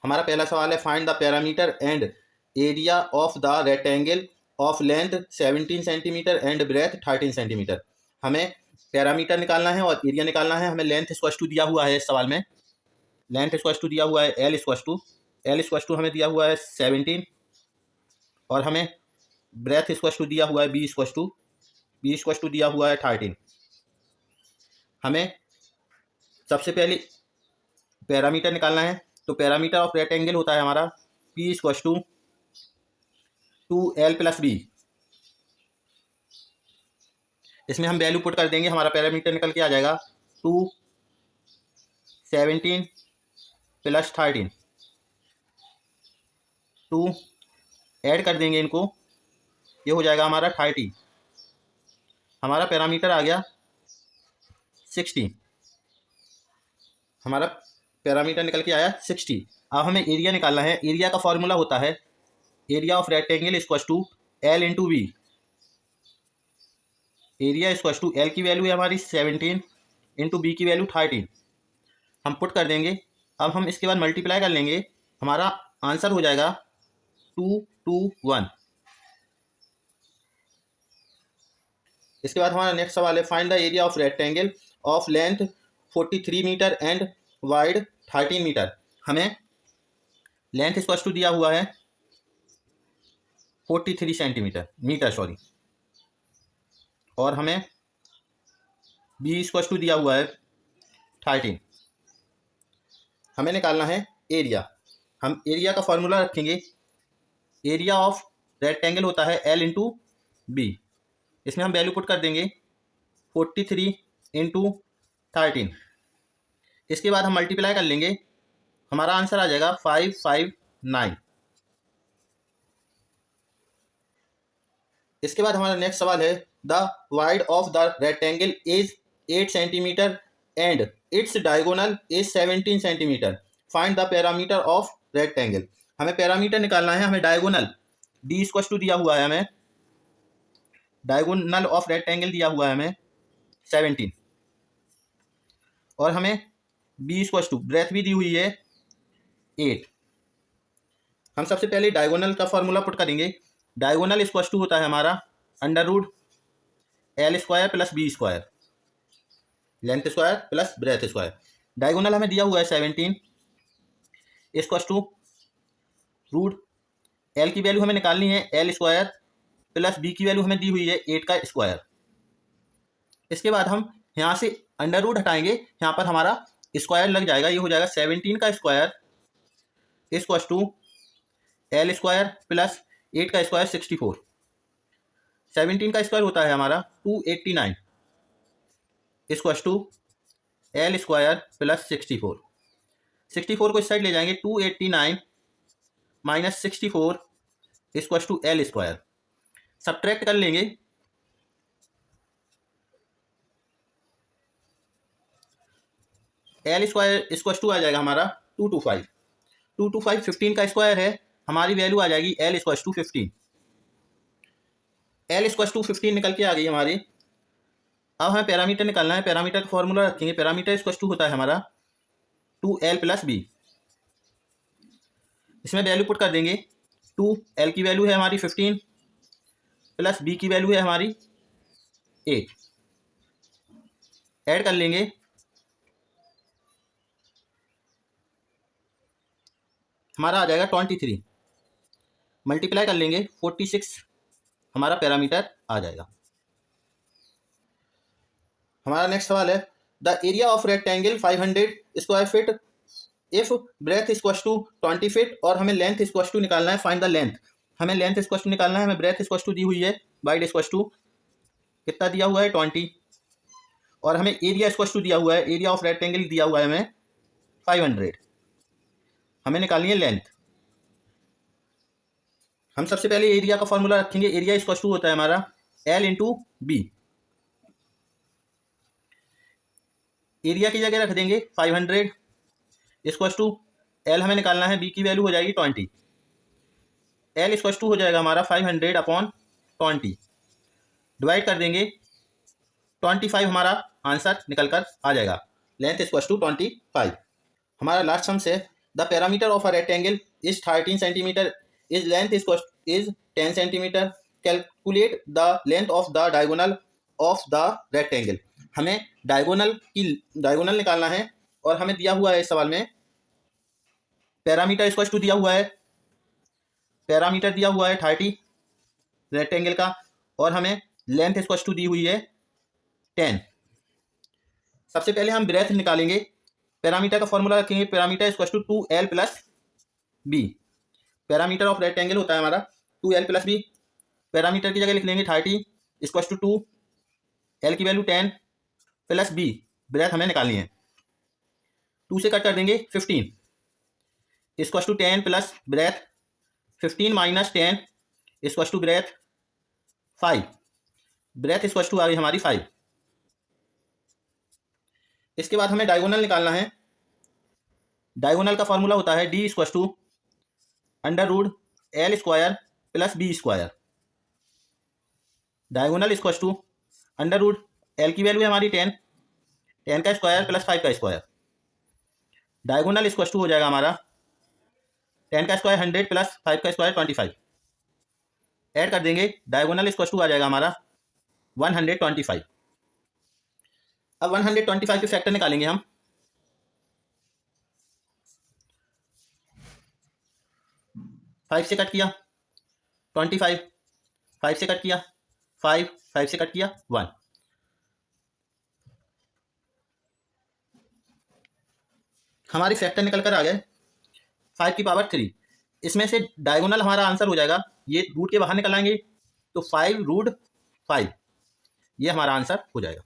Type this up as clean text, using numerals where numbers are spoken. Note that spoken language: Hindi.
हमारा पहला सवाल है, find the perimeter and area of the rectangle of length 17 centimetre and breadth 13 centimetre. हमें पैरामीटर निकालना है और एरिया निकालना है। हमें लेंथ इक्वल टू दिया हुआ है इस सवाल में, लेंथ इक्वल टू दिया हुआ है एल इक्वल टू हमें दिया हुआ है 17 और हमें ब्रेथ इक्वल टू दिया हुआ है बी इक्वल टू दिया हुआ है 13। हमें सबसे पहले पैरामीटर निकालना है, तो पैरामीटर ऑफ रेक्टेंगल होता है हमारा P equal to 2L plus B. इसमें हम वैल्यू पुट कर देंगे, हमारा पैरामीटर निकल के आ जाएगा 2 17 प्लस 13। 2 ऐड कर देंगे इनको, ये हो जाएगा हमारा 30। हमारा पैरामीटर आ गया 60। हमारा पैरामीटर निकल के आया 60। अब हमें एरिया निकालना है। एरिया का फॉर्मूला होता है area of rectangle equal to L into B. Area equal to L की वैल्यू है हमारी 17 इंटू बी की वैल्यू 13। हम पुट कर देंगे। अब हम इसके बाद मल्टीप्लाई कर लेंगे, हमारा आंसर हो जाएगा 221। इसके बाद हमारा नेक्स्ट सवाल है, find the area of rectangle of length 43 metre and wide 13 metre. हमें लेंथ इक्वल टू दिया हुआ है 43 सेंटीमीटर और हमें बी इक्वल टू दिया हुआ है 13। हमें निकालना है एरिया। हम एरिया का फॉर्मूला रखेंगे, एरिया ऑफ रेक्टेंगल होता है एल इंटू बी। इसमें हम वैल्यू पुट कर देंगे 43 इंटू 13। इसके बाद हम मल्टीप्लाई कर लेंगे, हमारा आंसर आ जाएगा 559। इसके बाद हमारा नेक्स्ट सवाल है, the wide of the rectangle is 8 centimetre and its diagonal is 17 centimetre. Find the perimeter of rectangle. हमें पैरामीटर निकालना है। हमें डायगोनल डी इक्वल टू दिया हुआ है, हमें डायगोनल ऑफ रेक्टेंगल दिया हुआ है हमें 17 और हमें बी इक्वल टू ब्रेथ भी दी हुई है 8। हम सबसे पहले डायगोनल का फॉर्मूला पुट करेंगे। डायगोनल इक्वल टू होता है हमारा under root L square plus B square, length square plus breadth square. Diagonal हमें दिया हुआ है 17 इक्वल टू रूट एल की वैल्यू हमें निकालनी है एल स्क्वायर प्लस बी की वैल्यू हमें दी हुई है 8 का स्क्वायर। इसके बाद हम यहाँ से अंडर रूट हटाएंगे, यहाँ पर हमारा स्क्वायर लग जाएगा, ये हो जाएगा 17 का square equal to L square plus 8 का स्क्वायर 64। 17 का स्क्वायर होता है हमारा 289 equal to L square plus 64। 64 को इस साइड ले जाएंगे, 289 minus 64 equal to L square. Subtract कर लेंगे, एल स्क्वायर इक्वल टू आ जाएगा हमारा 225। 15 का स्क्वायर है, हमारी वैल्यू आ जाएगी L equal to 15। L equal to 15 निकल के आ गई हमारी। अब हमें पैरामीटर निकालना है। पैरामीटर का फॉर्मूला रखेंगे, पैरामीटर इक्वल टू होता है हमारा 2L प्लस बी। इसमें वैल्यू पुट कर देंगे, 2L की वैल्यू है हमारी 15 प्लस बी की वैल्यू है हमारी 8। ऐड कर लेंगे, हमारा आ जाएगा 23। मल्टीप्लाई कर लेंगे 46, हमारा पैरामीटर आ जाएगा। हमारा नेक्स्ट सवाल है, the area of rectangle 500 square feet if breadth equal to 20 feet और हमें लेंथ इक्वल टू निकालना है। Find the length. हमें लेंथ इक्वल टू निकालना है, हमें ब्रेथ इक्वल टू दी हुई है, वाइड इक्वल टू कितना दिया हुआ है 20 और हमें एरिया इक्वल टू दिया हुआ है, एरिया ऑफ रेक्टेंगल दिया हुआ है हमें 500। हमें निकालनी है लेंथ। हम सबसे पहले एरिया का फॉर्मूला रखेंगे, एरिया इक्वल टू होता है हमारा एल इंटू बी। एरिया की जगह रख देंगे 500 इक्वल टू एल हमें निकालना है, बी की वैल्यू हो जाएगी 20। एल इक्वल टू हो जाएगा हमारा 500 अपॉन 20, डिवाइड कर देंगे 25, हमारा आंसर निकल कर आ जाएगा। Length equal to 25। हमारा लास्ट सम से the perimeter of a rectangle is 13 centimetre, is length is 10 centimetre, calculate the length of the diagonal of the rectangle. हमें डायगोनल निकालना है और हमें दिया हुआ है इस सवाल में पैरामीटर इक्वल टू दिया हुआ है, पैरामीटर दिया हुआ है 30 रेक्टेंगल का, और हमें लेंथ इक्वल टू दी हुई है 10। सबसे पहले हम ब्रेथ निकालेंगे। पैरामीटर का फॉर्मूला रखेंगे, perimeter equal to 2l plus B. Perimeter of rectangle होता है हमारा 2l प्लस बी। पैरामीटर की जगह लिख लेंगे 30 इक्वल टू 2, एल की वैल्यू 10 प्लस बी, ब्रेथ हमें निकालनी है। 2 से कट कर देंगे 15 equal to 10 plus breadth 15 minus 10 equal to breadth 5, breadth equal to आ गई हमारी 5। इसके बाद हमें डायगोनल निकालना है। डायगोनल का फॉर्मूला होता है D equal to under root L square plus B square. Diagonal equal to under root L की वैल्यू है हमारी 10 का स्क्वायर प्लस 5 का स्क्वायर। डायगोनल इक्वल टू हो जाएगा हमारा 10 का स्क्वायर 100 प्लस 5 का स्क्वायर 25। ऐड कर देंगे, डायगोनल इक्वल टू आ जाएगा हमारा 125। अब 125 के फैक्टर निकालेंगे हम। फाइव से कट किया 25, 5 से कट किया 5, 5 से कट किया 1। हमारी फैक्टर निकल कर आ गए 5 की पावर 3। इसमें से डायगोनल हमारा आंसर हो जाएगा, ये रूट के बाहर निकल आएंगे तो 5 रूट 5, ये हमारा आंसर हो जाएगा।